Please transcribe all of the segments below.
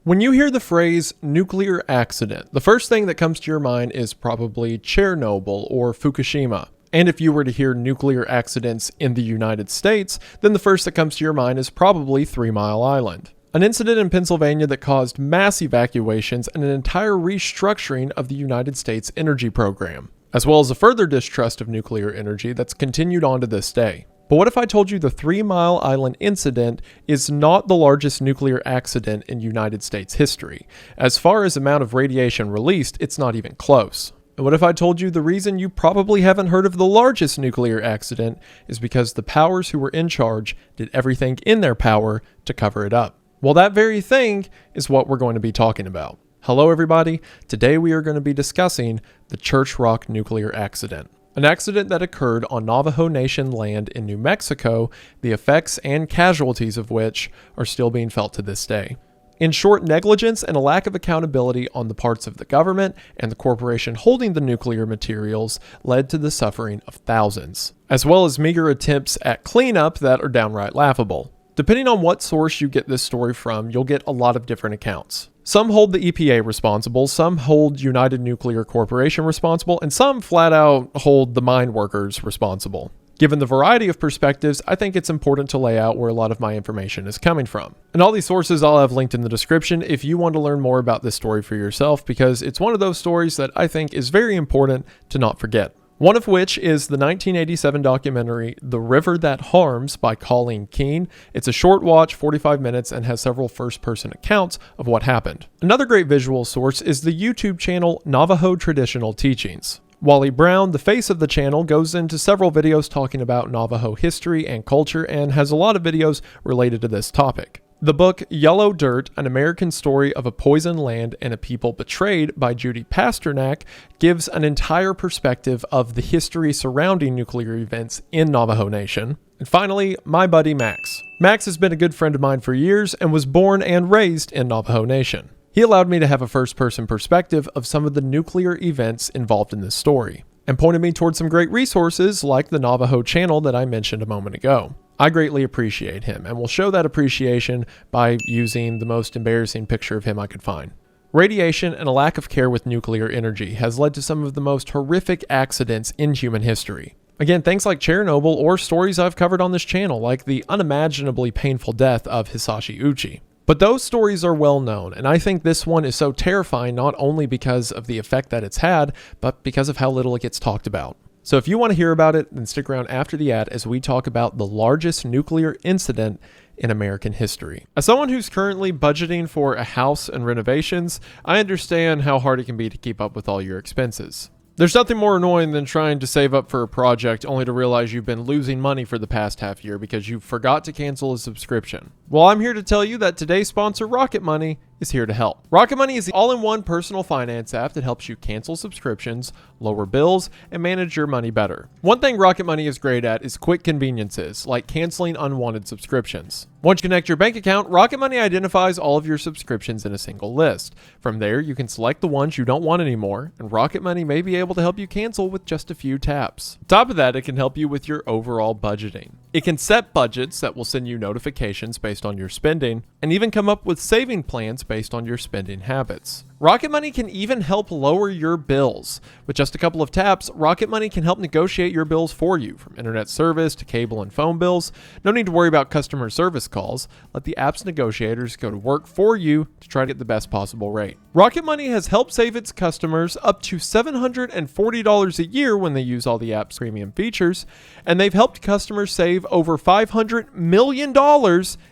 When you hear the phrase nuclear accident, the first thing that comes to your mind is probably Chernobyl or Fukushima. And if you were to hear nuclear accidents in the United States, then the first that comes to your mind is probably 3 Mile Island. An incident in Pennsylvania that caused mass evacuations and an entire restructuring of the United States energy program, as well as a further distrust of nuclear energy that's continued on to this day. But what if I told you the 3 Mile Island incident is not the largest nuclear accident in United States history? As far as amount of radiation released, it's not even close. And what if I told you the reason you probably haven't heard of the largest nuclear accident is because the powers who were in charge did everything in their power to cover it up? Well, that very thing is what we're going to be talking about. Hello, everybody. Today we are going to be discussing the Church Rock nuclear accident. An accident that occurred on Navajo Nation land in New Mexico, the effects and casualties of which are still being felt to this day. In short, negligence and a lack of accountability on the parts of the government and the corporation holding the nuclear materials led to the suffering of thousands, as well as meager attempts at cleanup that are downright laughable. Depending on what source you get this story from, you'll get a lot of different accounts. Some hold the EPA responsible, some hold United Nuclear Corporation responsible, and some flat out hold the mine workers responsible. Given the variety of perspectives, I think it's important to lay out where a lot of my information is coming from. And all these sources I'll have linked in the description if you want to learn more about this story for yourself, because it's one of those stories that I think is very important to not forget. One of which is the 1987 documentary The River That Harms by Colleen Keene. It's a short watch, 45 minutes, and has several first-person accounts of what happened. Another great visual source is the YouTube channel Navajo Traditional Teachings. Wally Brown, the face of the channel, goes into several videos talking about Navajo history and culture and has a lot of videos related to this topic. The book Yellow Dirt, An American Story of a Poisoned Land and a People Betrayed by Judy Pasternak gives an entire perspective of the history surrounding nuclear events in Navajo Nation. And finally, my buddy Max. Max has been a good friend of mine for years and was born and raised in Navajo Nation. He allowed me to have a first-person perspective of some of the nuclear events involved in this story, and pointed me towards some great resources like the Navajo channel that I mentioned a moment ago. I greatly appreciate him, and will show that appreciation by using the most embarrassing picture of him I could find. Radiation and a lack of care with nuclear energy has led to some of the most horrific accidents in human history. Again, things like Chernobyl or stories I've covered on this channel, like the unimaginably painful death of Hisashi Uchi. But those stories are well known, and I think this one is so terrifying not only because of the effect that it's had, but because of how little it gets talked about. So if you want to hear about it, then stick around after the ad as we talk about the largest nuclear incident in American history. As someone who's currently budgeting for a house and renovations, I understand how hard it can be to keep up with all your expenses. There's nothing more annoying than trying to save up for a project only to realize you've been losing money for the past half year because you forgot to cancel a subscription. Well, I'm here to tell you that today's sponsor, Rocket Money, is here to help. Rocket Money is the all-in-one personal finance app that helps you cancel subscriptions, lower bills, and manage your money better. One thing Rocket Money is great at is quick conveniences, like canceling unwanted subscriptions. Once you connect your bank account, Rocket Money identifies all of your subscriptions in a single list. From there, you can select the ones you don't want anymore, and Rocket Money may be able to help you cancel with just a few taps. On top of that, it can help you with your overall budgeting. It can set budgets that will send you notifications based on your spending, and even come up with saving plans based on your spending habits. Rocket Money can even help lower your bills. With just a couple of taps, Rocket Money can help negotiate your bills for you, from internet service to cable and phone bills. No need to worry about customer service calls. Let the app's negotiators go to work for you to try to get the best possible rate. Rocket Money has helped save its customers up to $740 a year when they use all the app's premium features, and they've helped customers save over $500 million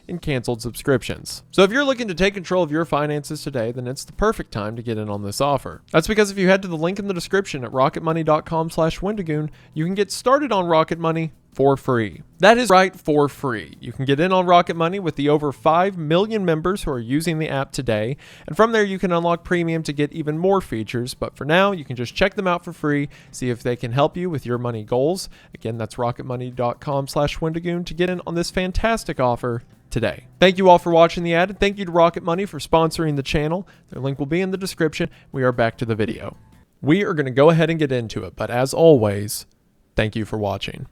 in canceled subscriptions. So if you're looking to take control of your finances today, then it's the perfect time to get in on this offer. That's because if you head to the link in the description at rocketmoney.com/Wendigoon, you can get started on Rocket Money for free. That is right, for free. You can get in on Rocket Money with the over 5 million members who are using the app today, and from there you can unlock premium to get even more features, but for now you can just check them out for free, see if they can help you with your money goals. Again, that's rocketmoney.com/Wendigoon to get in on this fantastic offer today. Thank you all for watching the ad, and thank you to Rocket Money for sponsoring the channel. Their link will be in the description. We are back to the video. We are going to go ahead and get into it, but as always, thank you for watching.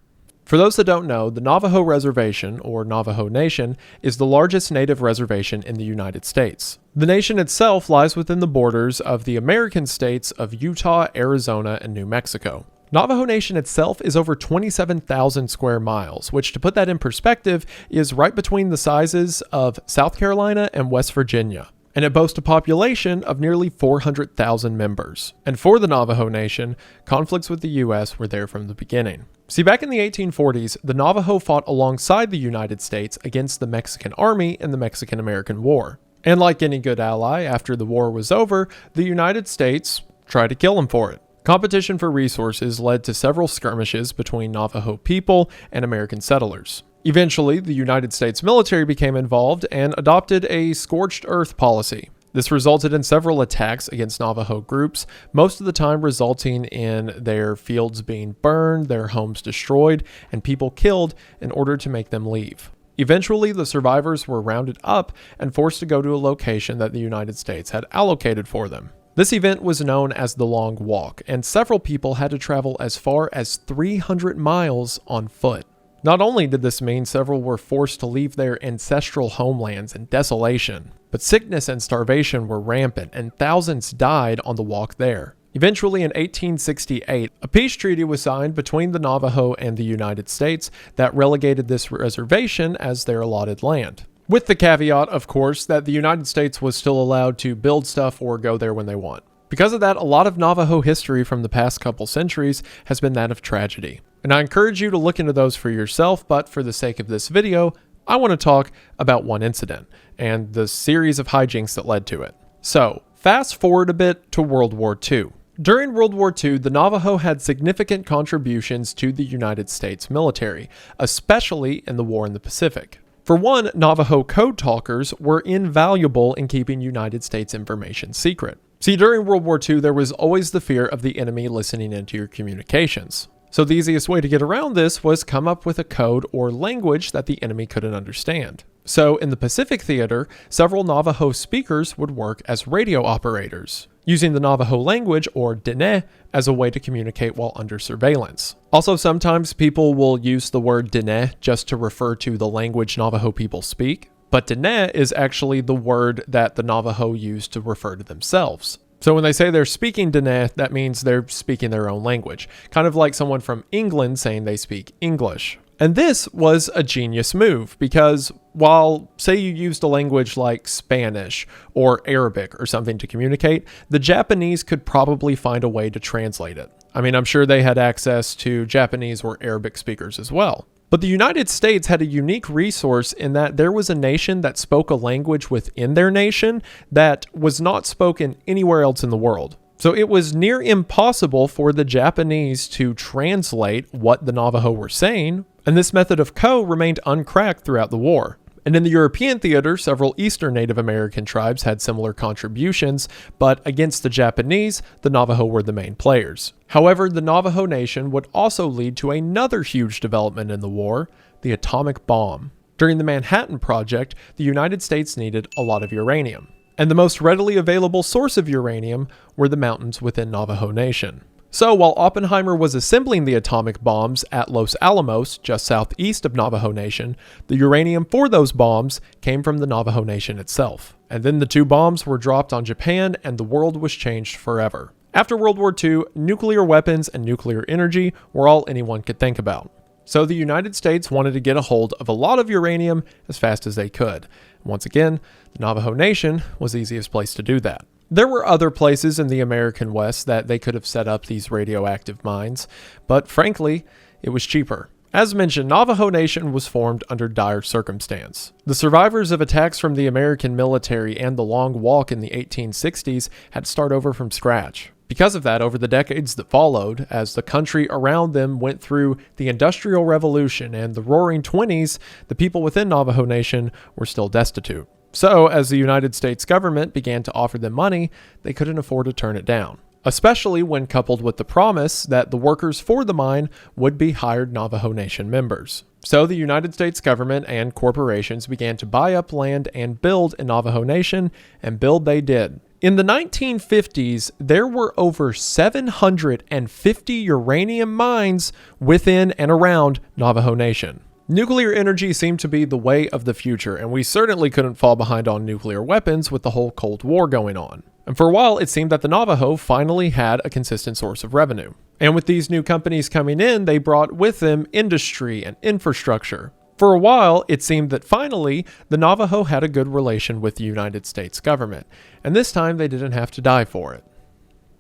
For those that don't know, the Navajo Reservation, or Navajo Nation, is the largest native reservation in the United States. The nation itself lies within the borders of the American states of Utah, Arizona, and New Mexico. Navajo Nation itself is over 27,000 square miles, which, to put that in perspective, is right between the sizes of South Carolina and West Virginia. And it boasts a population of nearly 400,000 members. And for the Navajo Nation, conflicts with the U.S. were there from the beginning. See, back in the 1840s, the Navajo fought alongside the United States against the Mexican Army in the Mexican-American War. And like any good ally, after the war was over, the United States tried to kill them for it. Competition for resources led to several skirmishes between Navajo people and American settlers. Eventually, the United States military became involved and adopted a scorched earth policy. This resulted in several attacks against Navajo groups, most of the time resulting in their fields being burned, their homes destroyed, and people killed in order to make them leave. Eventually, the survivors were rounded up and forced to go to a location that the United States had allocated for them. This event was known as the Long Walk, and several people had to travel as far as 300 miles on foot. Not only did this mean several were forced to leave their ancestral homelands in desolation, but sickness and starvation were rampant, and thousands died on the walk there. Eventually, in 1868, a peace treaty was signed between the Navajo and the United States that relegated this reservation as their allotted land. With the caveat, of course, that the United States was still allowed to build stuff or go there when they want. Because of that, a lot of Navajo history from the past couple centuries has been that of tragedy. And I encourage you to look into those for yourself, but for the sake of this video, I want to talk about one incident and the series of hijinks that led to it. So, fast forward a bit to World War II. During World War II, the Navajo had significant contributions to the United States military, especially in the war in the Pacific. For one, Navajo code talkers were invaluable in keeping United States information secret. See, during World War II, there was always the fear of the enemy listening into your communications. So the easiest way to get around this was come up with a code or language that the enemy couldn't understand. So in the Pacific theater, several Navajo speakers would work as radio operators, using the Navajo language, or Dene, as a way to communicate while under surveillance. Also, sometimes people will use the word Dene just to refer to the language Navajo people speak, but Dene is actually the word that the Navajo use to refer to themselves. So when they say they're speaking Dene, that means they're speaking their own language, kind of like someone from England saying they speak English. And this was a genius move because while, say you used a language like Spanish or Arabic or something to communicate, the Japanese could probably find a way to translate it. I mean, I'm sure they had access to Japanese or Arabic speakers as well. But the United States had a unique resource in that there was a nation that spoke a language within their nation that was not spoken anywhere else in the world. So it was near impossible for the Japanese to translate what the Navajo were saying, and this method of code remained uncracked throughout the war. And in the European theater, several Eastern Native American tribes had similar contributions, but against the Japanese, the Navajo were the main players. However, the Navajo Nation would also lead to another huge development in the war, the atomic bomb. During the Manhattan Project, the United States needed a lot of uranium, and the most readily available source of uranium were the mountains within Navajo Nation. So while Oppenheimer was assembling the atomic bombs at Los Alamos, just southeast of Navajo Nation, the uranium for those bombs came from the Navajo Nation itself. And then the two bombs were dropped on Japan and the world was changed forever. After World War II, nuclear weapons and nuclear energy were all anyone could think about. So the United States wanted to get a hold of a lot of uranium as fast as they could. Once again, the Navajo Nation was the easiest place to do that. There were other places in the American West that they could have set up these radioactive mines, but frankly, it was cheaper. As mentioned, Navajo Nation was formed under dire circumstance. The survivors of attacks from the American military and the Long Walk in the 1860s had to start over from scratch. Because of that, over the decades that followed, as the country around them went through the Industrial Revolution and the Roaring Twenties, the people within Navajo Nation were still destitute. So, as the United States government began to offer them money, they couldn't afford to turn it down, especially when coupled with the promise that the workers for the mine would be hired Navajo Nation members. So the United States government and corporations began to buy up land and build in Navajo Nation, and build they did. In the 1950s, there were over 750 uranium mines within and around Navajo Nation. Nuclear energy seemed to be the way of the future, and we certainly couldn't fall behind on nuclear weapons with the whole Cold War going on. And for a while, it seemed that the Navajo finally had a consistent source of revenue. And with these new companies coming in, they brought with them industry and infrastructure. For a while, it seemed that finally, the Navajo had a good relation with the United States government, and this time they didn't have to die for it.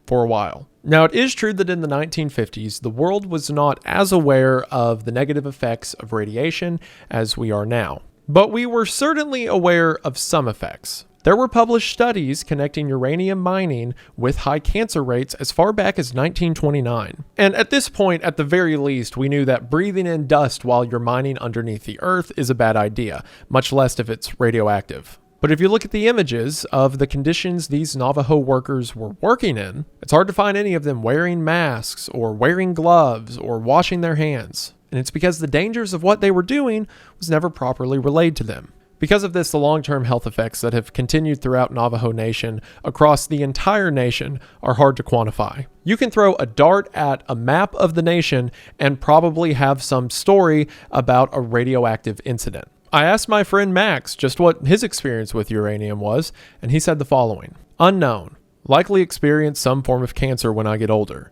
For a while. Now, it is true that in the 1950s, the world was not as aware of the negative effects of radiation as we are now. But we were certainly aware of some effects. There were published studies connecting uranium mining with high cancer rates as far back as 1929. And at this point, at the very least, we knew that breathing in dust while you're mining underneath the earth is a bad idea, much less if it's radioactive. But if you look at the images of the conditions these Navajo workers were working in, it's hard to find any of them wearing masks or wearing gloves or washing their hands. And it's because the dangers of what they were doing was never properly relayed to them. Because of this, the long-term health effects that have continued throughout Navajo Nation across the entire nation are hard to quantify. You can throw a dart at a map of the nation and probably have some story about a radioactive incident. I asked my friend Max just what his experience with uranium was, and he said the following. Unknown. Likely experience some form of cancer when I get older.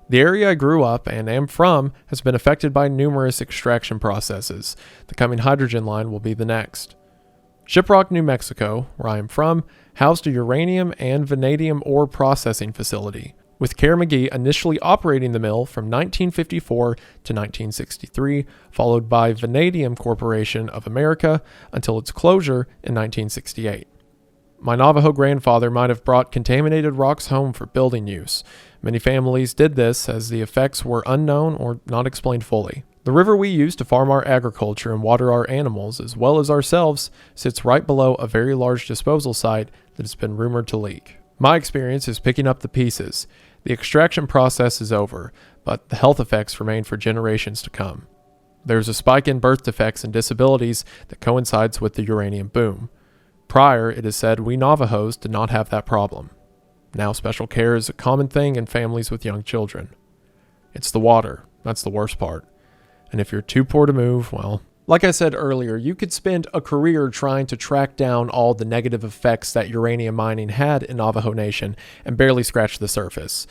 The area I grew up and am from has been affected by numerous extraction processes. The coming hydrogen line will be the next. Shiprock, New Mexico, where I am from, housed a uranium and vanadium ore processing facility, with Kerr McGee initially operating the mill from 1954 to 1963, followed by Vanadium Corporation of America until its closure in 1968. My Navajo grandfather might have brought contaminated rocks home for building use. Many families did this as the effects were unknown or not explained fully. The river we use to farm our agriculture and water our animals, as well as ourselves, sits right below a very large disposal site that has been rumored to leak. My experience is picking up the pieces. The extraction process is over, but the health effects remain for generations to come. There's a spike in birth defects and disabilities that coincides with the uranium boom. Prior, it is said we Navajos did not have that problem. Now special care is a common thing in families with young children. It's the water. That's the worst part. And if you're too poor to move, well, like I said earlier, you could spend a career trying to track down all the negative effects that uranium mining had in Navajo Nation and barely scratch the surface.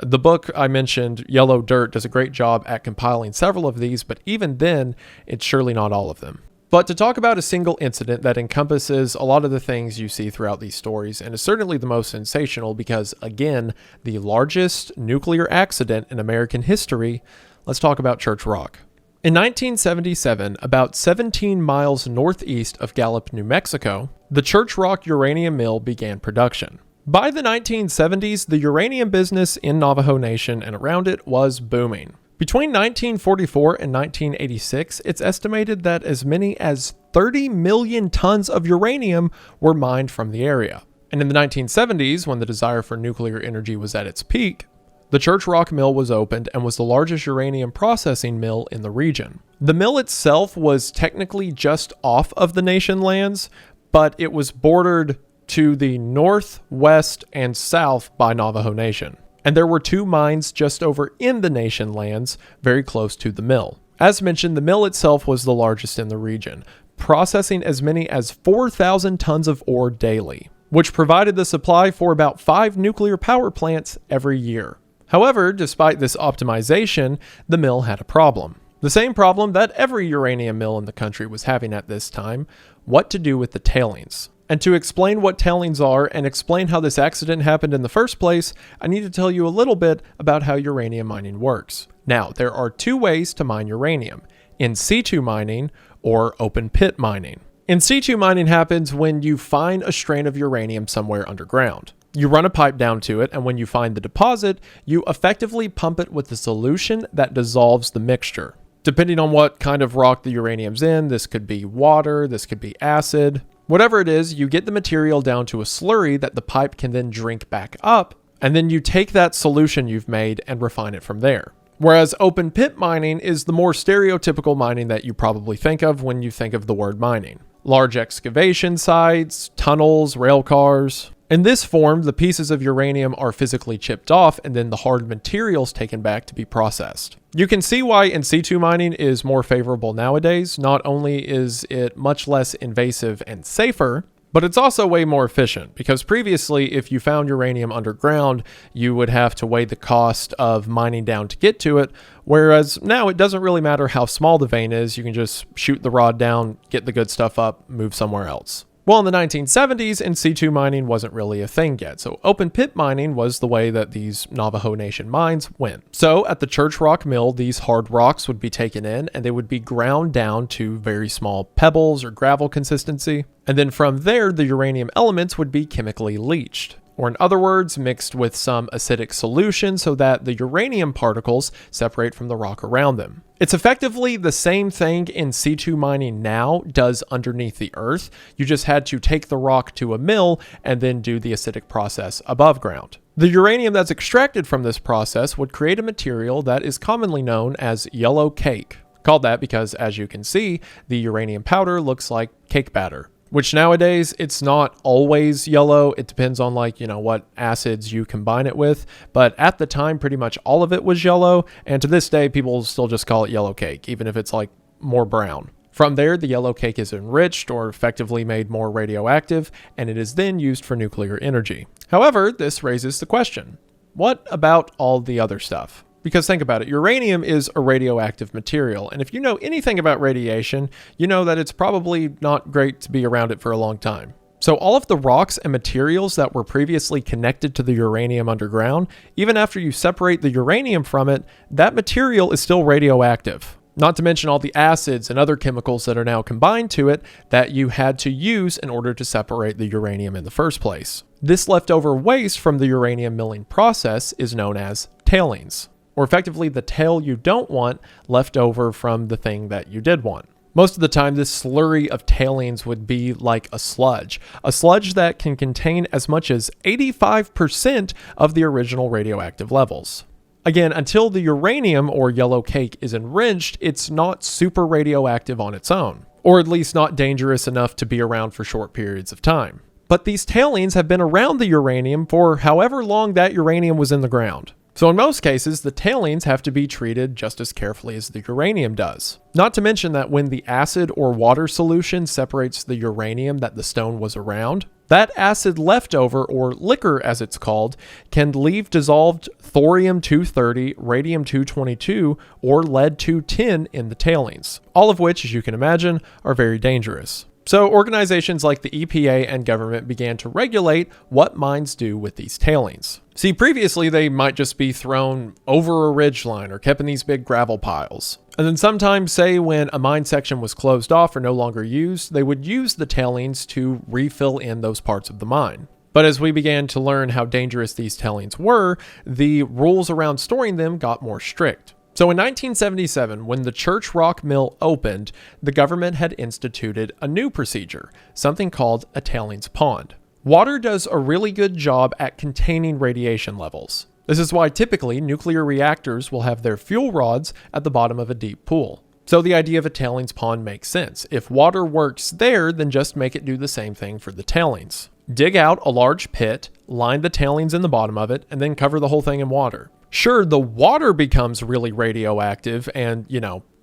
The book I mentioned, Yellow Dirt, does a great job at compiling several of these, but even then, it's surely not all of them. But to talk about a single incident that encompasses a lot of the things you see throughout these stories, and is certainly the most sensational because, again, the largest nuclear accident in American history, let's talk about Church Rock. In 1977, about 17 miles northeast of Gallup, New Mexico, the Church Rock uranium mill began production. By the 1970s, the uranium business in Navajo Nation and around it was booming. Between 1944 and 1986, it's estimated that as many as 30 million tons of uranium were mined from the area. And in the 1970s, when the desire for nuclear energy was at its peak, the Church Rock mill was opened and was the largest uranium processing mill in the region. The mill itself was technically just off of the nation lands, but it was bordered to the north, west, and south by Navajo Nation. And there were two mines just over in the nation lands, very close to the mill. As mentioned, the mill itself was the largest in the region, processing as many as 4,000 tons of ore daily, which provided the supply for about 5 nuclear power plants every year. However, despite this optimization, the mill had a problem. The same problem that every uranium mill in the country was having at this time: what to do with the tailings. And to explain what tailings are and explain how this accident happened in the first place, I need to tell you a little bit about how uranium mining works. Now, there are 2 ways to mine uranium: in situ mining or open pit mining. In situ mining happens when you find a strain of uranium somewhere underground. You run a pipe down to it, and when you find the deposit, you effectively pump it with a solution that dissolves the mixture. Depending on what kind of rock the uranium's in, this could be water, this could be acid. Whatever it is, you get the material down to a slurry that the pipe can then drink back up, and then you take that solution you've made and refine it from there. Whereas open pit mining is the more stereotypical mining that you probably think of when you think of the word mining. Large excavation sites, tunnels, rail cars. In this form, the pieces of uranium are physically chipped off and then the hard materials taken back to be processed. You can see why in situ mining is more favorable nowadays. Not only is it much less invasive and safer, but it's also way more efficient, because previously, if you found uranium underground, you would have to weigh the cost of mining down to get to it, whereas now it doesn't really matter how small the vein is. You can just shoot the rod down, get the good stuff up, move somewhere else. Well, in the 1970s, in situ mining wasn't really a thing yet, so open pit mining was the way that these Navajo Nation mines went. So at the Church Rock Mill, these hard rocks would be taken in and they would be ground down to very small pebbles or gravel consistency. And then from there, the uranium elements would be chemically leached, or in other words, mixed with some acidic solution so that the uranium particles separate from the rock around them. It's effectively the same thing in situ mining now does underneath the earth. You just had to take the rock to a mill and then do the acidic process above ground. The uranium that's extracted from this process would create a material that is commonly known as yellow cake. Called that because, as you can see, the uranium powder looks like cake batter. Which nowadays, it's not always yellow. It depends on what acids you combine it with. But at the time, pretty much all of it was yellow. And to this day, people still just call it yellow cake, even if it's more brown. From there, the yellow cake is enriched or effectively made more radioactive, and it is then used for nuclear energy. However, this raises the question, what about all the other stuff? Because think about it, uranium is a radioactive material, and if you know anything about radiation, you know that it's probably not great to be around it for a long time. So all of the rocks and materials that were previously connected to the uranium underground, even after you separate the uranium from it, that material is still radioactive. Not to mention all the acids and other chemicals that are now combined to it that you had to use in order to separate the uranium in the first place. This leftover waste from the uranium milling process is known as tailings, or effectively the tail you don't want left over from the thing that you did want. Most of the time, this slurry of tailings would be like a sludge that can contain as much as 85% of the original radioactive levels. Again, until the uranium or yellow cake is enriched, it's not super radioactive on its own, or at least not dangerous enough to be around for short periods of time. But these tailings have been around the uranium for however long that uranium was in the ground. So in most cases, the tailings have to be treated just as carefully as the uranium does. Not to mention that when the acid or water solution separates the uranium that the stone was around, that acid leftover, or liquor as it's called, can leave dissolved thorium-230, radium-222, or lead-210 in the tailings, all of which, as you can imagine, are very dangerous. So organizations like the EPA and government began to regulate what mines do with these tailings. See, previously they might just be thrown over a ridgeline or kept in these big gravel piles. And then sometimes, say when a mine section was closed off or no longer used, they would use the tailings to refill in those parts of the mine. But as we began to learn how dangerous these tailings were, the rules around storing them got more strict. So in 1977, when the Church Rock Mill opened, the government had instituted a new procedure, something called a tailings pond. Water does a really good job at containing radiation levels. This is why typically nuclear reactors will have their fuel rods at the bottom of a deep pool. So the idea of a tailings pond makes sense. If water works there, then just make it do the same thing for the tailings. Dig out a large pit, line the tailings in the bottom of it, and then cover the whole thing in water. Sure, the water becomes really radioactive and,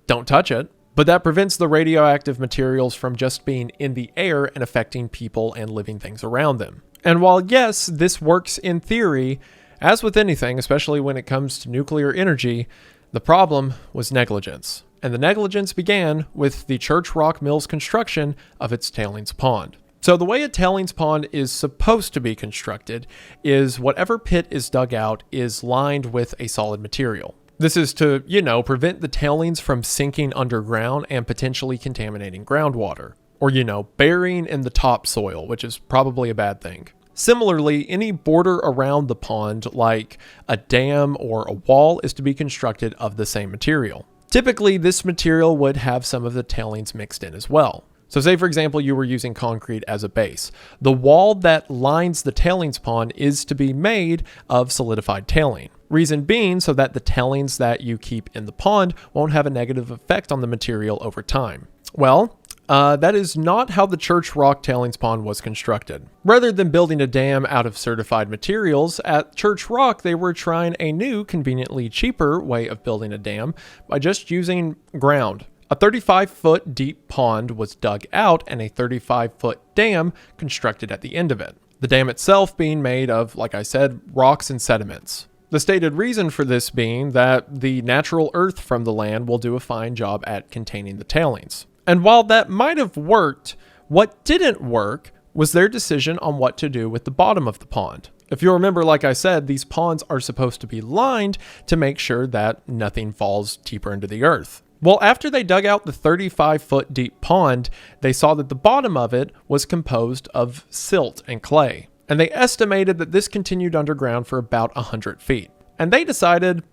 don't touch it, but that prevents the radioactive materials from just being in the air and affecting people and living things around them. And while yes, this works in theory, as with anything, especially when it comes to nuclear energy, the problem was negligence. And the negligence began with the Church Rock Mill's construction of its tailings pond. So the way a tailings pond is supposed to be constructed is whatever pit is dug out is lined with a solid material. This is to, prevent the tailings from sinking underground and potentially contaminating groundwater. Or, burying in the topsoil, which is probably a bad thing. Similarly, any border around the pond, like a dam or a wall, is to be constructed of the same material. Typically, this material would have some of the tailings mixed in as well. So say, for example, you were using concrete as a base. The wall that lines the tailings pond is to be made of solidified tailing. Reason being so that the tailings that you keep in the pond won't have a negative effect on the material over time. Well, That is not how the Church Rock tailings pond was constructed. Rather than building a dam out of certified materials, at Church Rock they were trying a new, conveniently cheaper way of building a dam by just using ground. A 35-foot deep pond was dug out and a 35-foot dam constructed at the end of it. The dam itself being made of, like I said, rocks and sediments. The stated reason for this being that the natural earth from the land will do a fine job at containing the tailings. And while that might have worked, what didn't work was their decision on what to do with the bottom of the pond. If you remember, like I said, these ponds are supposed to be lined to make sure that nothing falls deeper into the earth. Well, after they dug out the 35-foot deep pond, they saw that the bottom of it was composed of silt and clay. And they estimated that this continued underground for about 100 feet. And they decided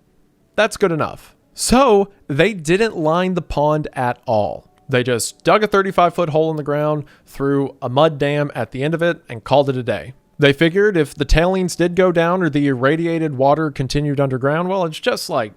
that's good enough. So they didn't line the pond at all. They just dug a 35-foot hole in the ground, threw a mud dam at the end of it, and called it a day. They figured if the tailings did go down or the irradiated water continued underground, well, it's just like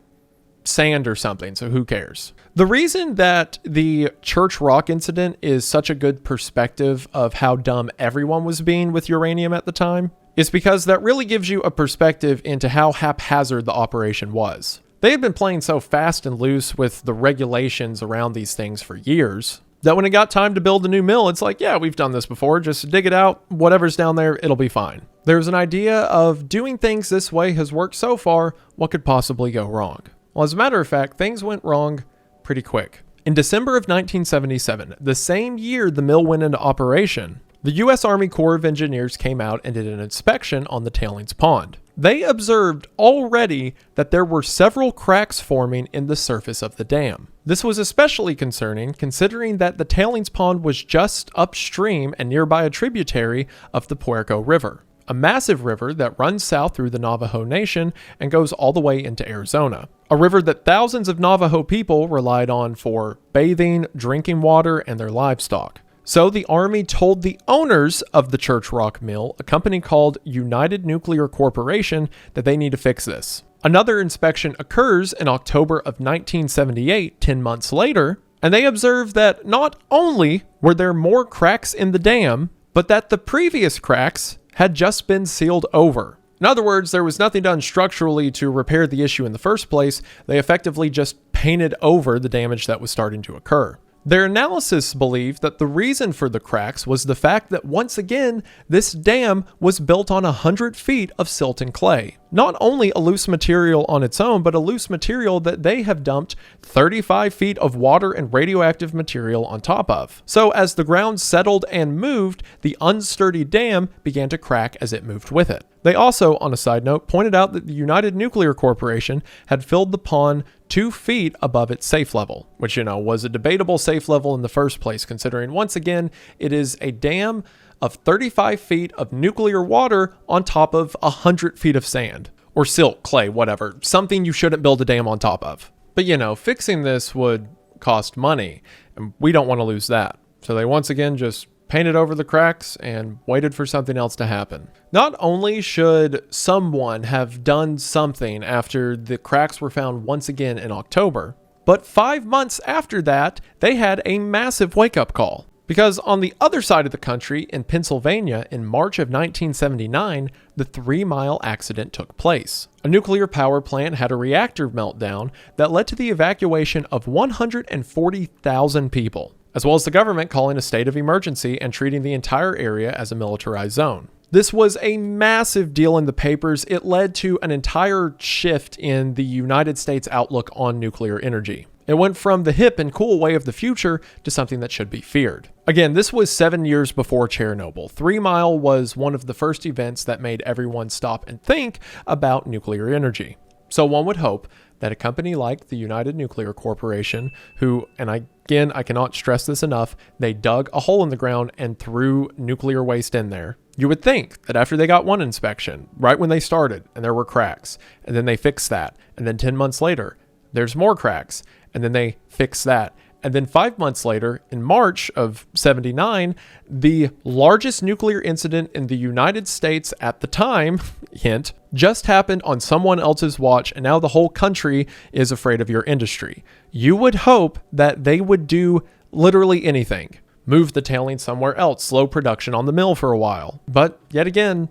sand or something, so who cares? The reason that the Church Rock incident is such a good perspective of how dumb everyone was being with uranium at the time is because that really gives you a perspective into how haphazard the operation was. They had been playing so fast and loose with the regulations around these things for years that when it got time to build a new mill, it's like, yeah, we've done this before, just dig it out, whatever's down there, it'll be fine. There's an idea of doing things this way has worked so far, what could possibly go wrong? Well, as a matter of fact, things went wrong pretty quick. In December of 1977, the same year the mill went into operation, the U.S. Army Corps of Engineers came out and did an inspection on the tailings pond. They observed already that there were several cracks forming in the surface of the dam. This was especially concerning considering that the tailings pond was just upstream and nearby a tributary of the Puerco River, a massive river that runs south through the Navajo Nation and goes all the way into Arizona. A river that thousands of Navajo people relied on for bathing, drinking water, and their livestock. So the Army told the owners of the Church Rock Mill, a company called United Nuclear Corporation, that they need to fix this. Another inspection occurs in October of 1978, 10 months later, and they observe that not only were there more cracks in the dam, but that the previous cracks had just been sealed over. In other words, there was nothing done structurally to repair the issue in the first place. They effectively just painted over the damage that was starting to occur. Their analysis believed that the reason for the cracks was the fact that once again, this dam was built on 100 feet of silt and clay. Not only a loose material on its own, but a loose material that they have dumped 35 feet of water and radioactive material on top of. So as the ground settled and moved, the unsturdy dam began to crack as it moved with it. They also, on a side note, pointed out that the United Nuclear Corporation had filled the pond 2 feet above its safe level, which, was a debatable safe level in the first place, considering once again, it is a dam of 35 feet of nuclear water on top of 100 feet of sand, or silt, clay, whatever, something you shouldn't build a dam on top of. But fixing this would cost money, and we don't want to lose that. So they once again just painted over the cracks and waited for something else to happen. Not only should someone have done something after the cracks were found once again in October, but 5 months after that, they had a massive wake-up call. Because on the other side of the country, in Pennsylvania, in March of 1979, the 3 Mile accident took place. A nuclear power plant had a reactor meltdown that led to the evacuation of 140,000 people, as well as the government calling a state of emergency and treating the entire area as a militarized zone. This was a massive deal in the papers. It led to an entire shift in the United States outlook on nuclear energy. It went from the hip and cool way of the future to something that should be feared. Again, this was 7 years before Chernobyl. 3 Mile was one of the first events that made everyone stop and think about nuclear energy. So one would hope that a company like the United Nuclear Corporation, who, and I cannot stress this enough, they dug a hole in the ground and threw nuclear waste in there. You would think that after they got one inspection, right when they started, and there were cracks, and then they fixed that, and then 10 months later, there's more cracks, and then they fix that. And then 5 months later, in March of 79, the largest nuclear incident in the United States at the time, hint, just happened on someone else's watch, and now the whole country is afraid of your industry. You would hope that they would do literally anything. move the tailings somewhere else, slow production on the mill for a while. But yet again,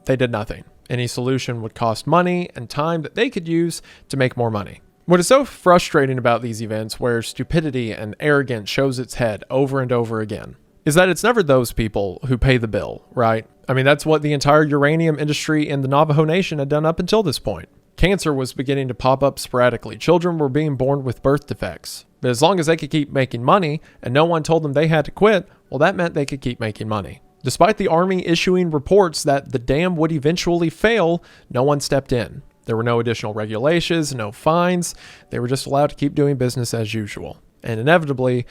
they did nothing. Any solution would cost money and time that they could use to make more money. What is so frustrating about these events, where stupidity and arrogance shows its head over and over again, is that it's never those people who pay the bill, right? I mean, that's what the entire uranium industry in the Navajo Nation had done up until this point. Cancer was beginning to pop up sporadically. Children were being born with birth defects. But as long as they could keep making money and no one told them they had to quit, well, that meant they could keep making money. Despite the Army issuing reports that the dam would eventually fail, no one stepped in. There were no additional regulations, no fines. They were just allowed to keep doing business as usual. And inevitably,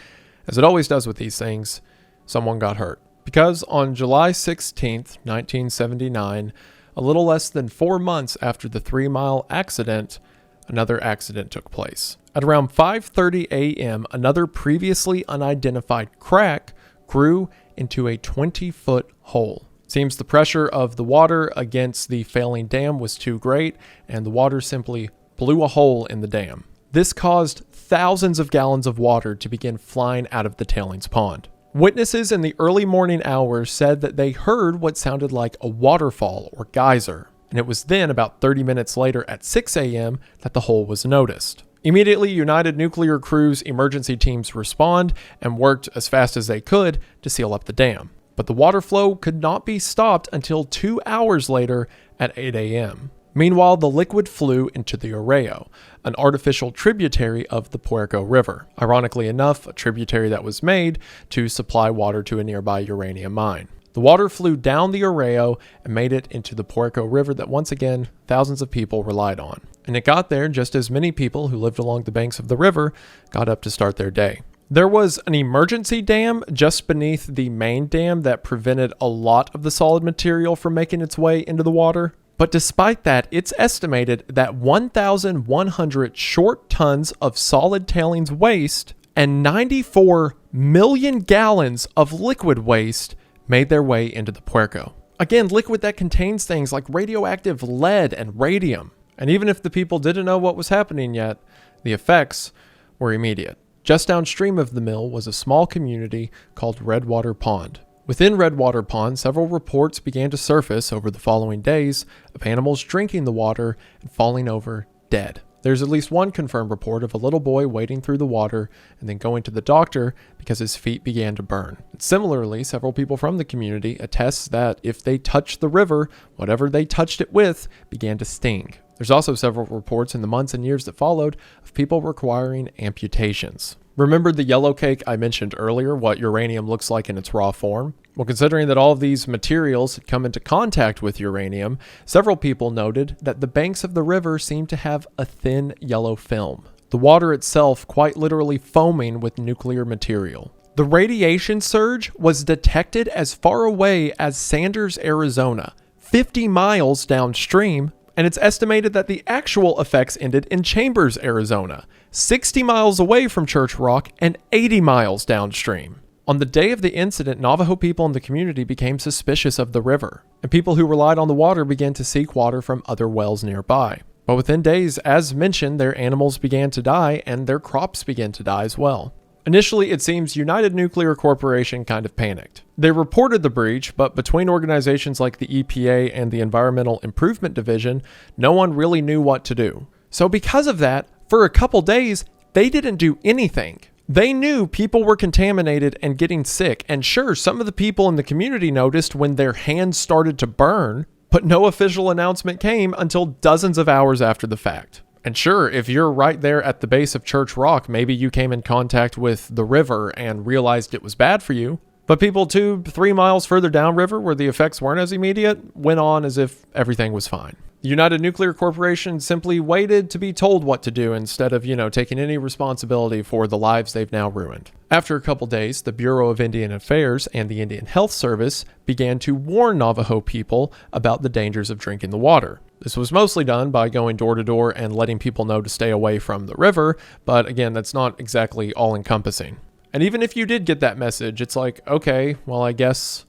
as it always does with these things, someone got hurt. Because on July 16th, 1979, a little less than 4 months after the 3 Mile accident, another accident took place. At around 5:30 a.m., another previously unidentified crack grew into a 20-foot hole. It seems the pressure of the water against the failing dam was too great, and the water simply blew a hole in the dam. This caused thousands of gallons of water to begin flying out of the tailings pond. Witnesses in the early morning hours said that they heard what sounded like a waterfall or geyser, and it was then about 30 minutes later at 6 a.m. that the hole was noticed. Immediately, United Nuclear Crew's emergency teams respond and worked as fast as they could to seal up the dam. But the water flow could not be stopped until 2 hours later at 8 a.m. Meanwhile, the liquid flew into the Arroyo, an artificial tributary of the Puerco River. Ironically enough, a tributary that was made to supply water to a nearby uranium mine. The water flew down the Arroyo and made it into the Puerco River that once again thousands of people relied on. And it got there just as many people who lived along the banks of the river got up to start their day. There was an emergency dam just beneath the main dam that prevented a lot of the solid material from making its way into the water. But despite that, it's estimated that 1,100 short tons of solid tailings waste and 94 million gallons of liquid waste made their way into the Puerco. Again, liquid that contains things like radioactive lead and radium. And even if the people didn't know what was happening yet, the effects were immediate. Just downstream of the mill was a small community called Redwater Pond. Within Redwater Pond, several reports began to surface over the following days of animals drinking the water and falling over dead. There's at least one confirmed report of a little boy wading through the water and then going to the doctor because his feet began to burn. And similarly, several people from the community attest that if they touched the river, whatever they touched it with began to sting. There's also several reports in the months and years that followed of people requiring amputations. Remember the yellow cake I mentioned earlier, what uranium looks like in its raw form? Well, considering that all of these materials had come into contact with uranium, several people noted that the banks of the river seemed to have a thin yellow film, the water itself quite literally foaming with nuclear material. The radiation surge was detected as far away as Sanders, Arizona, 50 miles downstream, and it's estimated that the actual effects ended in Chambers, Arizona, 60 miles away from Church Rock and 80 miles downstream. On the day of the incident, Navajo people in the community became suspicious of the river, and people who relied on the water began to seek water from other wells nearby. But within days, as mentioned, their animals began to die and their crops began to die as well. Initially, it seems United Nuclear Corporation kind of panicked. They reported the breach, but between organizations like the EPA and the Environmental Improvement Division, no one really knew what to do. So because of that, for a couple days, they didn't do anything. They knew people were contaminated and getting sick, and sure, some of the people in the community noticed when their hands started to burn, but no official announcement came until dozens of hours after the fact. And sure, if you're right there at the base of Church Rock, maybe you came in contact with the river and realized it was bad for you. But people 2-3 miles further downriver, where the effects weren't as immediate, went on as if everything was fine. The United Nuclear Corporation simply waited to be told what to do instead of, taking any responsibility for the lives they've now ruined. After a couple days, the Bureau of Indian Affairs and the Indian Health Service began to warn Navajo people about the dangers of drinking the water. This was mostly done by going door to door and letting people know to stay away from the river, but again, that's not exactly all-encompassing. And even if you did get that message, it's like, okay, well, I guess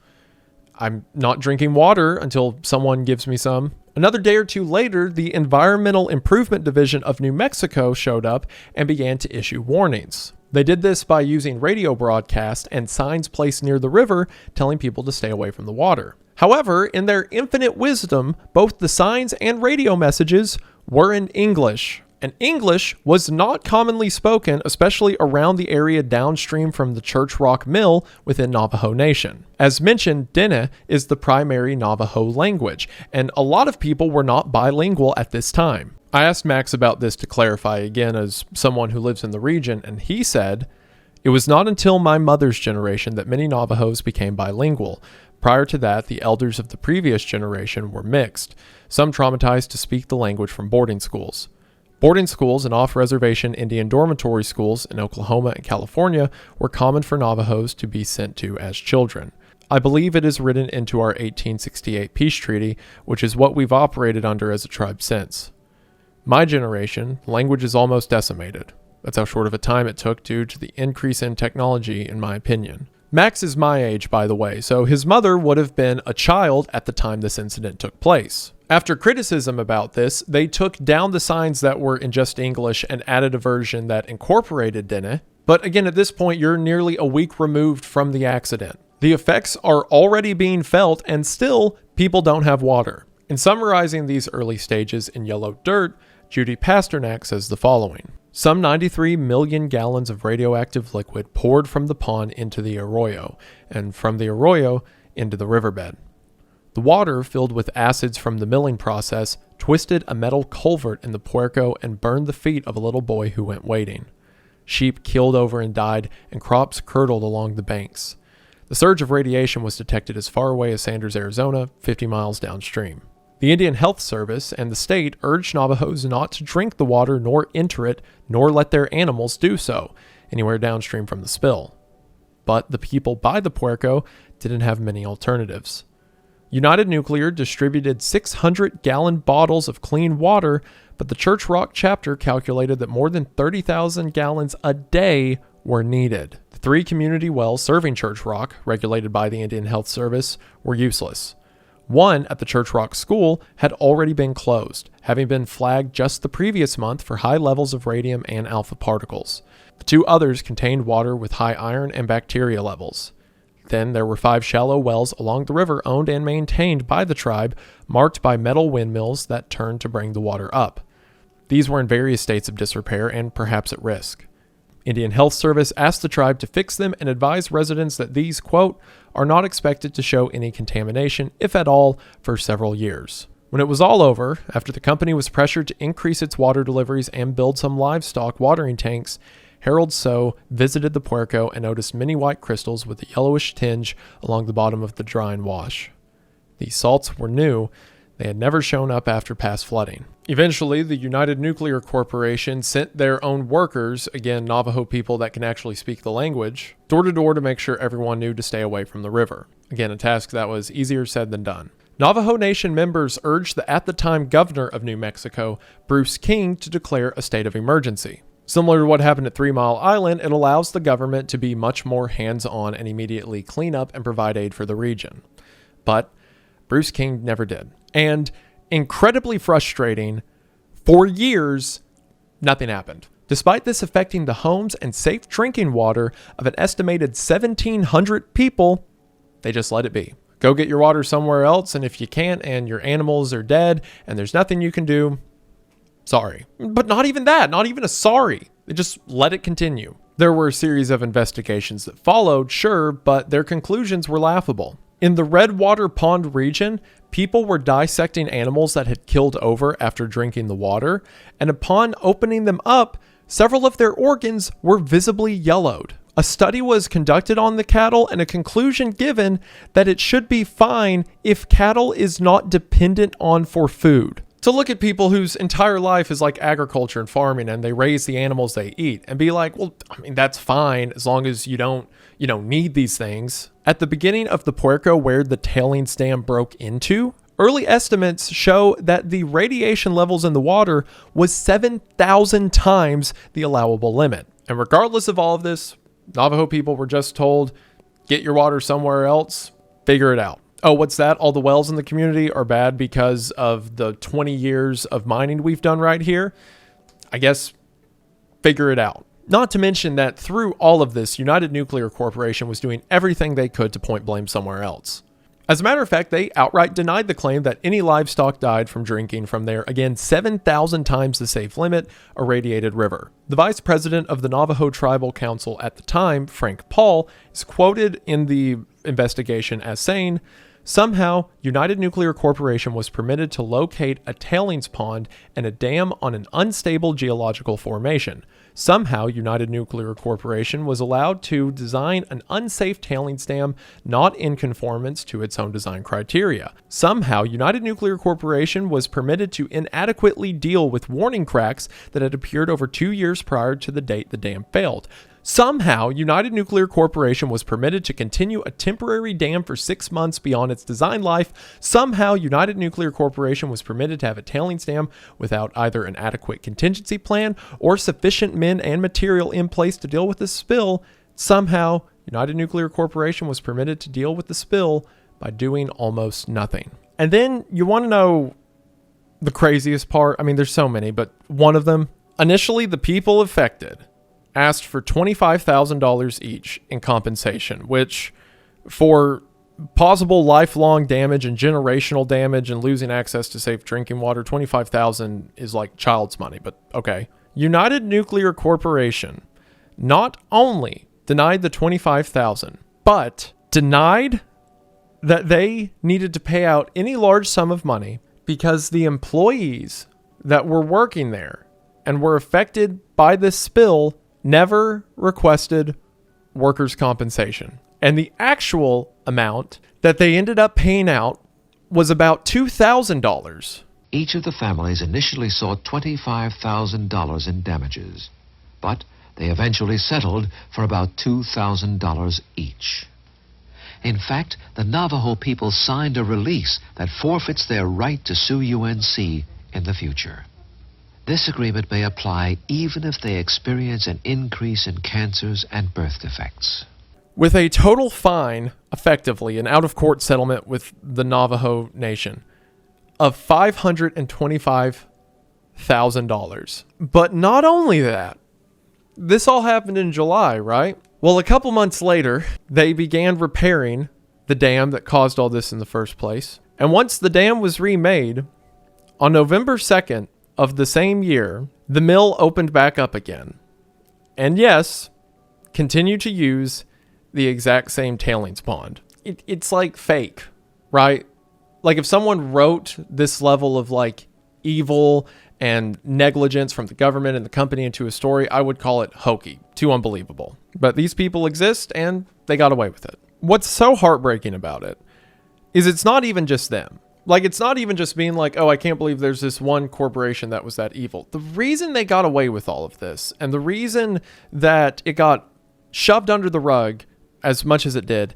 I'm not drinking water until someone gives me some. Another day or two later, the Environmental Improvement Division of New Mexico showed up and began to issue warnings. They did this by using radio broadcasts and signs placed near the river telling people to stay away from the water. However, in their infinite wisdom, both the signs and radio messages were in English. And English was not commonly spoken, especially around the area downstream from the Church Rock Mill within Navajo Nation. As mentioned, Dene is the primary Navajo language, and a lot of people were not bilingual at this time. I asked Max about this to clarify again as someone who lives in the region, and he said, "It was not until my mother's generation that many Navajos became bilingual. Prior to that, the elders of the previous generation were mixed, some traumatized to speak the language from boarding schools. Boarding schools and off-reservation Indian dormitory schools in Oklahoma and California were common for Navajos to be sent to as children. I believe it is written into our 1868 peace treaty, which is what we've operated under as a tribe since. My generation, language is almost decimated. That's how short of a time it took due to the increase in technology, in my opinion." Max is my age, by the way, so his mother would have been a child at the time this incident took place. After criticism about this, they took down the signs that were in just English and added a version that incorporated Dene. But again, at this point, you're nearly a week removed from the accident. The effects are already being felt, and still, people don't have water. In summarizing these early stages in Yellow Dirt, Judy Pasternak says the following. Some 93 million gallons of radioactive liquid poured from the pond into the arroyo, and from the arroyo into the riverbed. The water, filled with acids from the milling process, twisted a metal culvert in the Puerco and burned the feet of a little boy who went wading. Sheep keeled over and died, and crops curdled along the banks. The surge of radiation was detected as far away as Sanders, Arizona, 50 miles downstream. The Indian Health Service and the state urged Navajos not to drink the water nor enter it, nor let their animals do so, anywhere downstream from the spill. But the people by the Puerco didn't have many alternatives. United Nuclear distributed 600-gallon bottles of clean water, but the Church Rock chapter calculated that more than 30,000 gallons a day were needed. The 3 community wells serving Church Rock, regulated by the Indian Health Service, were useless. One at the Church Rock School had already been closed, having been flagged just the previous month for high levels of radium and alpha particles. The 2 others contained water with high iron and bacteria levels. Then there were 5 shallow wells along the river owned and maintained by the tribe, marked by metal windmills that turned to bring the water up. These were in various states of disrepair and perhaps at risk. Indian Health Service asked the tribe to fix them and advised residents that these, quote, are not expected to show any contamination, if at all, for several years. When it was all over, after the company was pressured to increase its water deliveries and build some livestock watering tanks, Harold So visited the Puerco and noticed many white crystals with a yellowish tinge along the bottom of the drine wash. These salts were new. They had never shown up after past flooding. Eventually, the United Nuclear Corporation sent their own workers, again Navajo people that can actually speak the language, door to door to make sure everyone knew to stay away from the river. Again, a task that was easier said than done. Navajo Nation members urged the at-the-time governor of New Mexico, Bruce King, to declare a state of emergency. Similar to what happened at 3 Mile Island, it allows the government to be much more hands-on and immediately clean up and provide aid for the region. But Bruce King never did. And incredibly frustrating, for years, nothing happened. Despite this affecting the homes and safe drinking water of an estimated 1,700 people, they just let it be. Go get your water somewhere else, and if you can't and your animals are dead and there's nothing you can do, sorry. But not even that, not even a sorry. They just let it continue. There were a series of investigations that followed, sure, but their conclusions were laughable. In the Redwater Pond region, people were dissecting animals that had killed over after drinking the water, and upon opening them up, several of their organs were visibly yellowed. A study was conducted on the cattle and a conclusion given that it should be fine if cattle is not dependent on for food. To look at people whose entire life is like agriculture and farming and they raise the animals they eat and be like, well, I mean, that's fine as long as you don't need these things. At the beginning of the Puerco where the tailings dam broke into, early estimates show that the radiation levels in the water was 7,000 times the allowable limit. And regardless of all of this, Navajo people were just told, get your water somewhere else, figure it out. Oh, what's that? All the wells in the community are bad because of the 20 years of mining we've done right here? I guess figure it out. Not to mention that through all of this, United Nuclear Corporation was doing everything they could to point blame somewhere else. As a matter of fact, they outright denied the claim that any livestock died from drinking from their, again, 7,000 times the safe limit, irradiated river. The vice president of the Navajo Tribal Council at the time, Frank Paul, is quoted in the investigation as saying, "Somehow, United Nuclear Corporation was permitted to locate a tailings pond and a dam on an unstable geological formation. Somehow, United Nuclear Corporation was allowed to design an unsafe tailings dam not in conformance to its own design criteria. Somehow, United Nuclear Corporation was permitted to inadequately deal with warning cracks that had appeared over 2 years prior to the date the dam failed. Somehow, United Nuclear Corporation was permitted to continue a temporary dam for 6 months beyond its design life. Somehow, United Nuclear Corporation was permitted to have a tailings dam without either an adequate contingency plan or sufficient men and material in place to deal with the spill. Somehow, United Nuclear Corporation was permitted to deal with the spill by doing almost nothing." And then you want to know the craziest part? I mean, there's so many, but one of them, initially the people affected asked for $25,000 each in compensation, which for possible lifelong damage and generational damage and losing access to safe drinking water, $25,000 is like child's money, but okay. United Nuclear Corporation not only denied the $25,000, but denied that they needed to pay out any large sum of money because the employees that were working there and were affected by this spill never requested workers' compensation. And the actual amount that they ended up paying out was about $2,000. Each of the families initially sought $25,000 in damages, but they eventually settled for about $2,000 each. In fact, the Navajo people signed a release that forfeits their right to sue UNC in the future. This agreement may apply even if they experience an increase in cancers and birth defects. With a total fine, effectively, an out-of-court settlement with the Navajo Nation of $525,000. But not only that, this all happened in July, right? Well, a couple months later, they began repairing the dam that caused all this in the first place. And once the dam was remade, on November 2nd of the same year, the mill opened back up again. And yes, continued to use the exact same tailings pond. It's like fake, right? Like if someone wrote this level of like evil and negligence from the government and the company into a story, I would call it hokey, too unbelievable. But these people exist and they got away with it. What's so heartbreaking about it is it's not even just them. Like, it's not even just being like, oh, I can't believe there's this one corporation that was that evil. The reason they got away with all of this and the reason that it got shoved under the rug as much as it did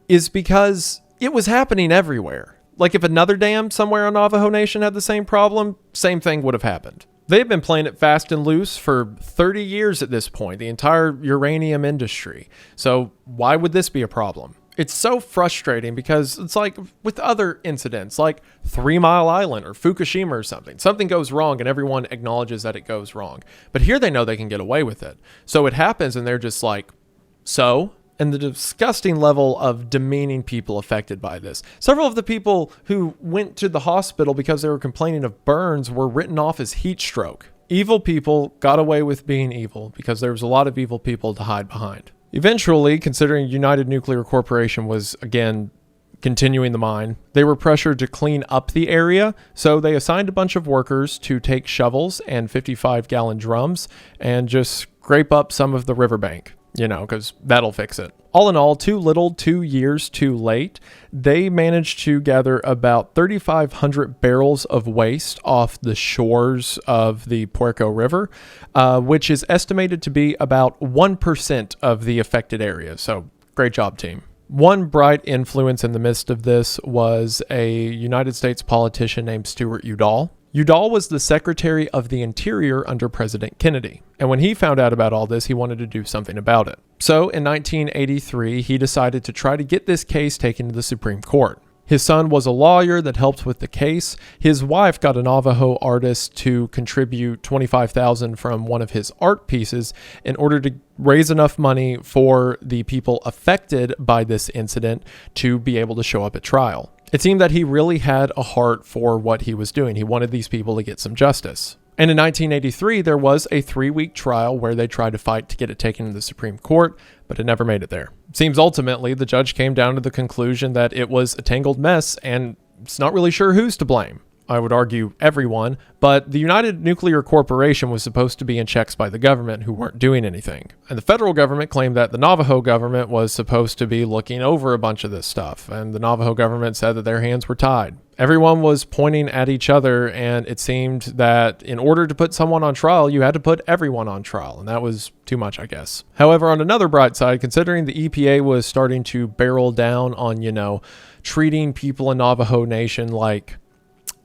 is because it was happening everywhere. Like if another dam somewhere on Navajo Nation had the same problem, same thing would have happened. They've been playing it fast and loose for 30 years at this point, the entire uranium industry. So why would this be a problem? It's so frustrating because it's like with other incidents, like 3 Mile Island or Fukushima or something. Something goes wrong and everyone acknowledges that it goes wrong. But here they know they can get away with it. So it happens and they're just like, so? And the disgusting level of demeaning people affected by this. Several of the people who went to the hospital because they were complaining of burns were written off as heat stroke. Evil people got away with being evil because there was a lot of evil people to hide behind. Eventually, considering United Nuclear Corporation was, again, continuing the mine, they were pressured to clean up the area, so they assigned a bunch of workers to take shovels and 55-gallon drums and just scrape up some of the riverbank, because that'll fix it. All in all, too little, 2 years too late, they managed to gather about 3,500 barrels of waste off the shores of the Puerco River, which is estimated to be about 1% of the affected area. So great job, team. One bright influence in the midst of this was a United States politician named Stuart Udall. Udall was the Secretary of the Interior under President Kennedy, and when he found out about all this, he wanted to do something about it. So in 1983, he decided to try to get this case taken to the Supreme Court. His son was a lawyer that helped with the case. His wife got a Navajo artist to contribute $25,000 from one of his art pieces in order to raise enough money for the people affected by this incident to be able to show up at trial. It seemed that he really had a heart for what he was doing. He wanted these people to get some justice. And in 1983, there was a 3-week trial where they tried to fight to get it taken to the Supreme Court, but it never made it there. It seems ultimately the judge came down to the conclusion that it was a tangled mess and it's not really sure who's to blame. I would argue everyone, but the United Nuclear Corporation was supposed to be in checks by the government who weren't doing anything. And the federal government claimed that the Navajo government was supposed to be looking over a bunch of this stuff, and the Navajo government said that their hands were tied. Everyone was pointing at each other, and it seemed that in order to put someone on trial, you had to put everyone on trial, and that was too much, I guess. However, on another bright side, considering the EPA was starting to barrel down on, treating people in Navajo Nation like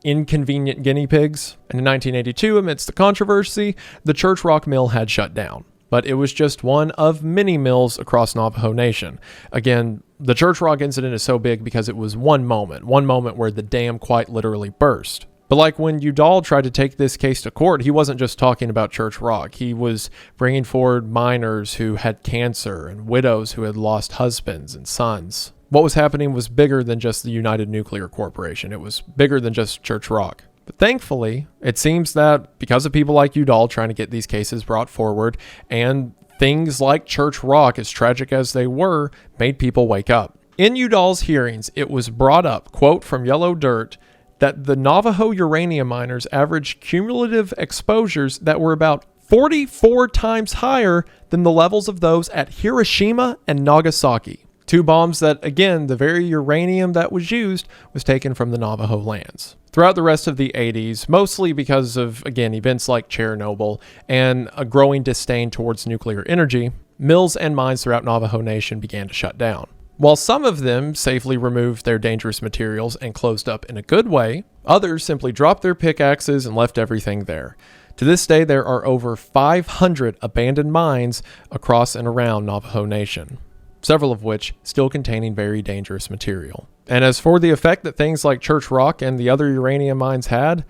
inconvenient guinea pigs, and in 1982, amidst the controversy, the Church Rock Mill had shut down. But it was just one of many mills across Navajo Nation. Again, the Church Rock incident is so big because it was one moment where the dam quite literally burst. But like when Udall tried to take this case to court, he wasn't just talking about Church Rock. He was bringing forward miners who had cancer and widows who had lost husbands and sons. What was happening was bigger than just the United Nuclear Corporation. It was bigger than just Church Rock. But thankfully, it seems that because of people like Udall trying to get these cases brought forward, and things like Church Rock, as tragic as they were, made people wake up. In Udall's hearings, it was brought up, quote from Yellow Dirt, that the Navajo uranium miners averaged cumulative exposures that were about 44 times higher than the levels of those at Hiroshima and Nagasaki. Two bombs that, again, the very uranium that was used was taken from the Navajo lands. Throughout the rest of the 80s, mostly because of, again, events like Chernobyl and a growing disdain towards nuclear energy, mills and mines throughout Navajo Nation began to shut down. While some of them safely removed their dangerous materials and closed up in a good way, others simply dropped their pickaxes and left everything there. To this day, there are over 500 abandoned mines across and around Navajo Nation, several of which still containing very dangerous material. And as for the effect that things like Church Rock and the other uranium mines had,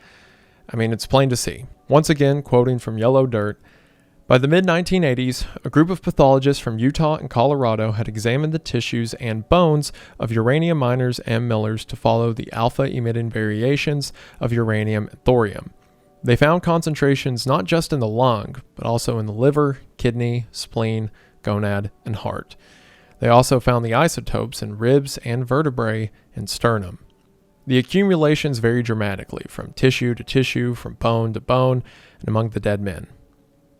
it's plain to see. Once again, quoting from Yellow Dirt, by the mid-1980s, a group of pathologists from Utah and Colorado had examined the tissues and bones of uranium miners and millers to follow the alpha-emitting variations of uranium and thorium. They found concentrations not just in the lung, but also in the liver, kidney, spleen, gonad, and heart. They also found the isotopes in ribs and vertebrae and sternum. The accumulations vary dramatically from tissue to tissue, from bone to bone, and among the dead men.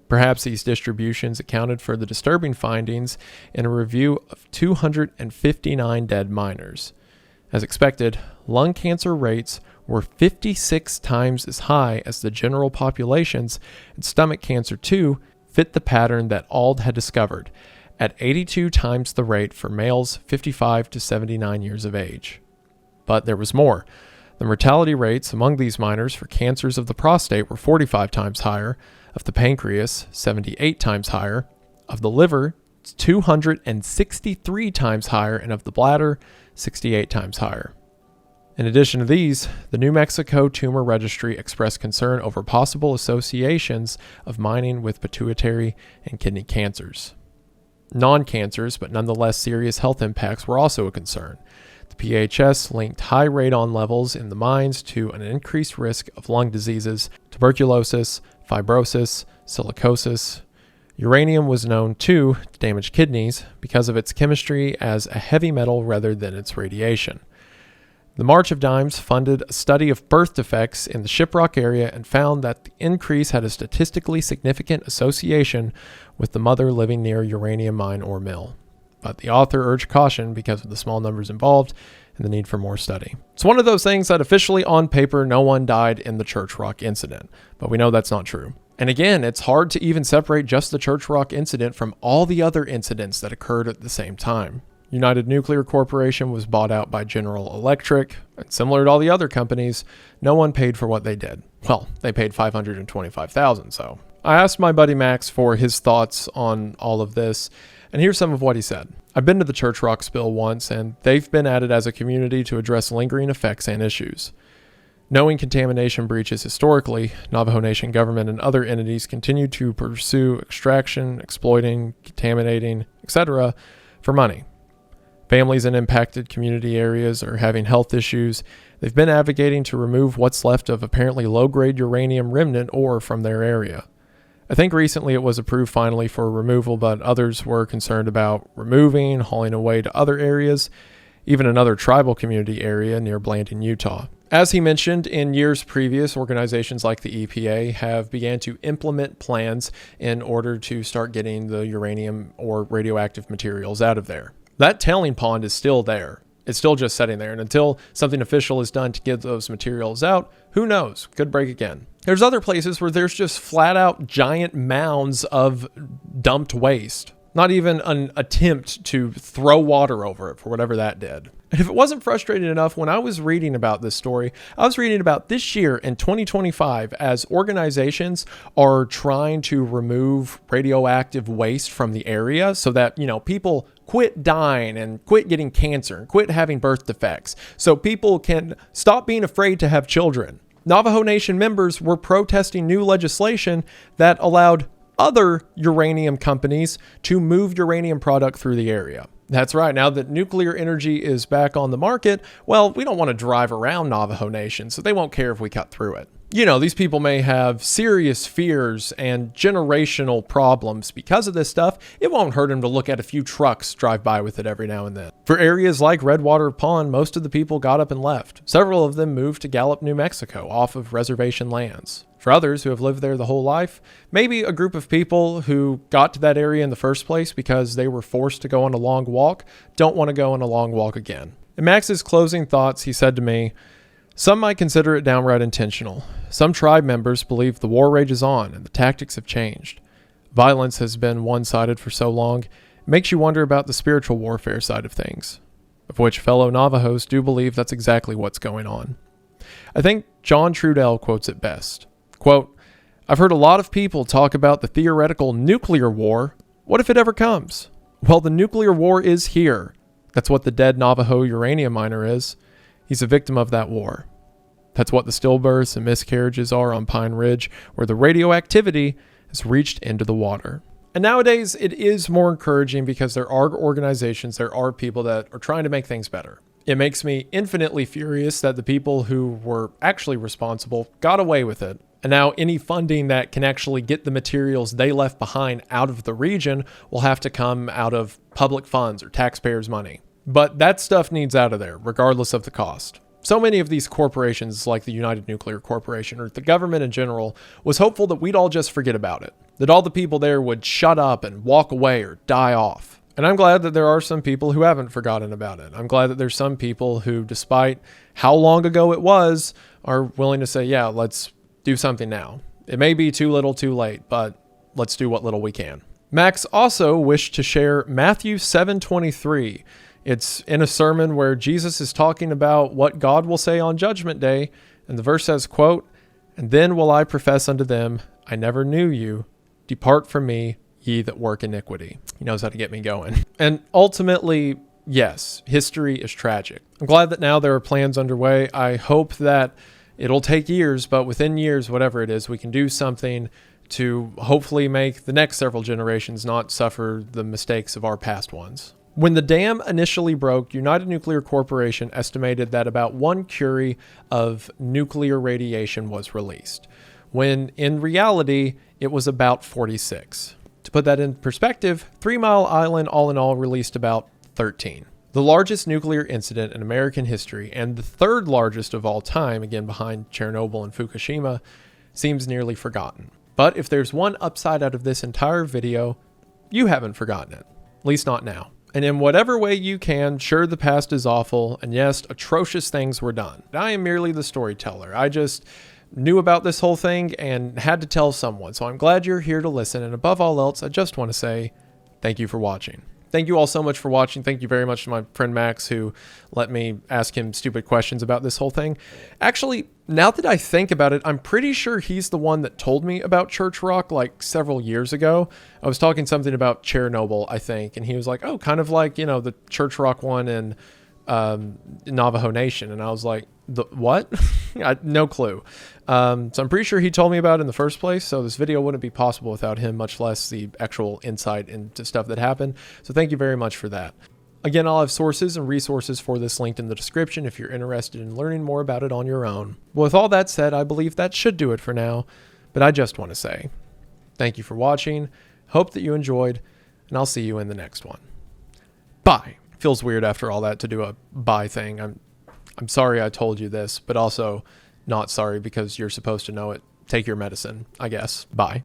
Perhaps these distributions accounted for the disturbing findings in a review of 259 dead miners. As expected, lung cancer rates were 56 times as high as the general populations, and stomach cancer too fit the pattern that Ald had discovered, at 82 times the rate for males 55 to 79 years of age. But there was more. The mortality rates among these miners for cancers of the prostate were 45 times higher, of the pancreas 78 times higher, of the liver 263 times higher, and of the bladder 68 times higher. In addition to these, the New Mexico Tumor Registry expressed concern over possible associations of mining with pituitary and kidney cancers. Non-cancers, but nonetheless serious health impacts, were also a concern. The PHS linked high radon levels in the mines to an increased risk of lung diseases, tuberculosis, fibrosis, silicosis. Uranium was known, too, to damage kidneys because of its chemistry as a heavy metal rather than its radiation. The March of Dimes funded a study of birth defects in the Shiprock area and found that the increase had a statistically significant association with the mother living near a uranium mine or mill. But the author urged caution because of the small numbers involved and the need for more study. It's one of those things that officially on paper no one died in the Church Rock incident, but we know that's not true. And again, it's hard to even separate just the Church Rock incident from all the other incidents that occurred at the same time. United Nuclear Corporation was bought out by General Electric, and similar to all the other companies, no one paid for what they did. Well, they paid $525,000, so. I asked my buddy Max for his thoughts on all of this, and here's some of what he said. I've been to the Church Rock spill once, and they've been at it as a community to address lingering effects and issues. Knowing contamination breaches historically, Navajo Nation government and other entities continue to pursue extraction, exploiting, contaminating, etc. for money. Families in impacted community areas are having health issues. They've been advocating to remove what's left of apparently low-grade uranium remnant ore from their area. I think recently it was approved finally for removal, but others were concerned about removing, hauling away to other areas, even another tribal community area near Blanding, Utah. As he mentioned, in years previous, organizations like the EPA have began to implement plans in order to start getting the uranium or radioactive materials out of there. That tailing pond is still there. It's still just sitting there, and until something official is done to get those materials out, who knows? Could break again. There's other places where there's just flat out giant mounds of dumped waste. Not even an attempt to throw water over it for whatever that did. And if it wasn't frustrating enough, when I was reading about this story, I was reading about this year in 2025 as organizations are trying to remove radioactive waste from the area so that, people quit dying and quit getting cancer and quit having birth defects so people can stop being afraid to have children. Navajo Nation members were protesting new legislation that allowed other uranium companies to move uranium product through the area. That's right. Now that nuclear energy is back on the market, well, we don't want to drive around Navajo Nation, so they won't care if we cut through it. These people may have serious fears and generational problems because of this stuff. It won't hurt them to look at a few trucks drive by with it every now and then. For areas like Redwater Pond, most of the people got up and left. Several of them moved to Gallup, New Mexico, off of reservation lands. For others who have lived there the whole life, maybe a group of people who got to that area in the first place because they were forced to go on a long walk don't want to go on a long walk again. In Max's closing thoughts, he said to me, "Some might consider it downright intentional. Some tribe members believe the war rages on and the tactics have changed. Violence has been one-sided for so long, it makes you wonder about the spiritual warfare side of things, of which fellow Navajos do believe that's exactly what's going on." I think John Trudell quotes it best. Quote, "I've heard a lot of people talk about the theoretical nuclear war. What if it ever comes? Well, the nuclear war is here. That's what the dead Navajo uranium miner is. He's a victim of that war. That's what the stillbirths and miscarriages are on Pine Ridge, where the radioactivity has reached into the water." And nowadays, it is more encouraging because there are organizations, there are people that are trying to make things better. It makes me infinitely furious that the people who were actually responsible got away with it. And now any funding that can actually get the materials they left behind out of the region will have to come out of public funds or taxpayers' money. But that stuff needs out of there, regardless of the cost. So many of these corporations, like the United Nuclear Corporation or the government in general, was hopeful that we'd all just forget about it, that all the people there would shut up and walk away or die off. And I'm glad that there are some people who haven't forgotten about it. I'm glad that there's some people who, despite how long ago it was, are willing to say, yeah, let's do something now. It may be too little too late, but let's do what little we can. Max also wished to share Matthew 7:23. It's in a sermon where Jesus is talking about what God will say on Judgment Day, and the verse says, quote, "And then will I profess unto them, I never knew you. Depart from me, ye that work iniquity." He knows how to get me going. And ultimately, yes, history is tragic. I'm glad that now there are plans underway. I hope that it'll take years, but within years, whatever it is, we can do something to hopefully make the next several generations not suffer the mistakes of our past ones. When the dam initially broke, United Nuclear Corporation estimated that about 1 curie of nuclear radiation was released, when in reality, it was about 46. To put that in perspective, 3 Mile Island all in all released about 13. The largest nuclear incident in American history, and the third largest of all time, again behind Chernobyl and Fukushima, seems nearly forgotten. But if there's one upside out of this entire video, you haven't forgotten it. At least not now. And in whatever way you can, sure, the past is awful, and yes, atrocious things were done. I am merely the storyteller. I just knew about this whole thing and had to tell someone, so I'm glad you're here to listen, and above all else, I just want to say thank you for watching. thank you all so much for watching. Thank you very much to my friend Max, who let me ask him stupid questions about this whole thing. Actually, now that I think about it, I'm pretty sure he's the one that told me about Church Rock like several years ago. I was talking something about Chernobyl, I think, and he was like, oh, kind of like, you know, the Church Rock one in Navajo Nation. And I was like, what? No clue. So I'm pretty sure he told me about it in the first place, so this video wouldn't be possible without him, much less the actual insight into stuff that happened. So thank you very much for that. Again, I'll have sources and resources for this linked in the description if you're interested in learning more about it on your own. Well, with all that said, I believe that should do it for now, but I just want to say thank you for watching, hope that you enjoyed, and I'll see you in the next one. Bye. Feels weird after all that to do a bye thing. I'm sorry I told you this, but also not sorry because you're supposed to know it. Take your medicine, I guess. Bye.